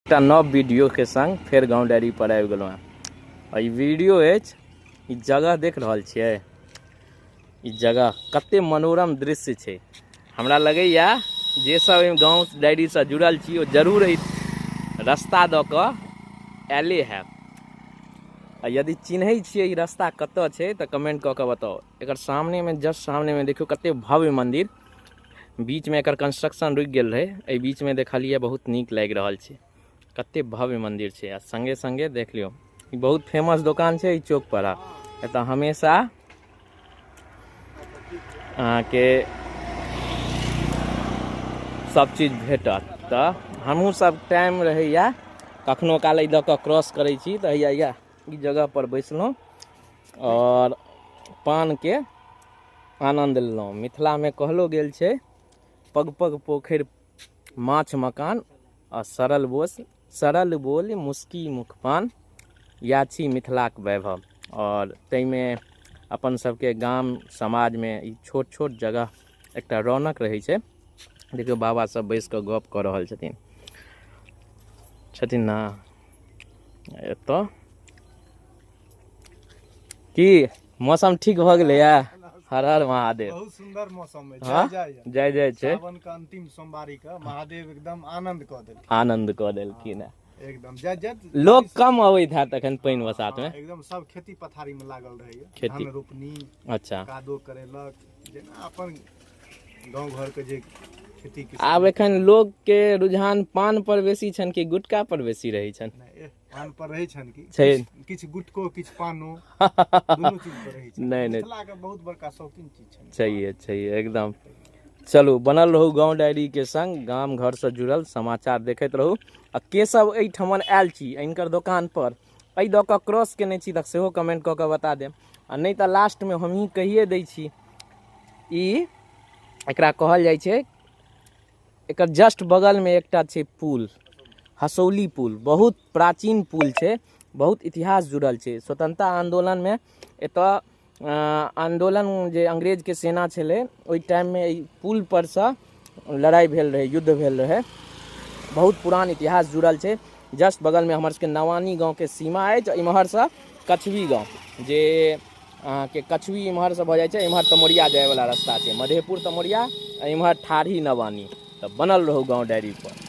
एक नव वीडियो के संग फिर गाँव डायरी पर आबि गेलहुँ हेँ। ई वीडियो अछि, ई जगह देख रहल छियै, ई जगह कते मनोरम दृश्य छै। हमरा लगैया जे सब गाँव डायरी से जुड़ल छी ओ जरूर ई रास्ता दऽ कऽ आयले हैब। आ यदि चिन्है छियै ई रास्ता कतऽ छै तऽ कमेंट कऽ कऽ बताउ। एकर सामने में जस्ट सामने में देखियो कते भव्य मंदिर, बीच में एकर कंस्ट्रक्शन रुकि गेल रहे, एहि बीच में देखलिए बहुत नीक लागि रहल छै। कते भव्य मंदिर छै। आ संगे संगे देख लियो ई बहुत फेमस दुकान छै ई चौक पर। एतऽ हमेशा अहाँके सब चीज भेटत। तऽ हमहूँ सब टाइम रहैया कखनो काल दऽ कऽ क्रॉस करै छी तऽ हैया ई जगह पर बैसलहुँ और पान के आनंद लेलहुँ। मिथिला में कहलो गेल छै पग पग पोखरि माछ मकान आ सरल बोल मुस्की मुखपान, या छी मिथिलाक वैभव। और ताहिमे अपन सबके गाम समाज में ई छोट छोट जगह एकटा रौनक रहै छै। देखियौ बाबा सब बैस कऽ गप कऽ रहल छथिन ना एतऽ। की मौसम ठीक भऽ गेलैया? हर हर महादेव। बहुत सुंदर मौसम है। हाँ? जय जय छै। सावन का अंतिम सोमवारी का महादेव एकदम आनंद कऽ देलखिन है। एकदम जय जय। लोग कम अबैत है तखन पानि बसात में। एकदम सब खेती पथारी में लागल रहैया, खेती धान रोपनी, अच्छा कादो करेलक, जेना अपन गांव घर के जे खेती के। आब एखन लोग के रुझान पान पर बेसी छन कि गुटका पर बेसी रहै छन? पान पर रहै छन कि छै किछ गुटको किछ पानो दुनू चीज पर रहै छन। नहीं मिथिला के बहुत बड़का शौकीन चीज छन। चाहिए एकदम। चलू बनल रहू गाँव डायरी के संग, गाम घर से जुड़ल समाचार देखैत रहू। आ के सब एहिठमन आयल छी इनकर दुकान पर, एहि दऽ कऽ क्रॉस केने छी तऽ सेहो कमेंट कऽ कऽ बता देब। आ नहीं तऽ लास्ट में हमही कहिए दै छी। ई एकरा कहल जाइ छै, एकर जस्ट बगल में एकटा छै पुल, हसौली पुल। बहुत प्राचीन पुल छै, बहुत इतिहास जुड़ल छै। स्वतंत्रता आंदोलन में एतऽ आंदोलन जे अंग्रेज के सेना छलै ओहि टाइम में ई पुल पर से लड़ाई भेल रहे, युद्ध भेल रहे। बहुत पुरान इतिहास जुड़ल छै। जस्ट बगल में हमर सबके नवानी गाँव के सीमा अछि। इम्हर से कछवी गाँव, जे अहाँके कछवी इम्हर से भऽ जाइ छै, इम्हर तमोरिया जाए वाला रास्ता छै, मधेपुर तमोरिया, इम्हर ठाढ़ी नवानी। तऽ बनल रहू गाँव डायरी पर।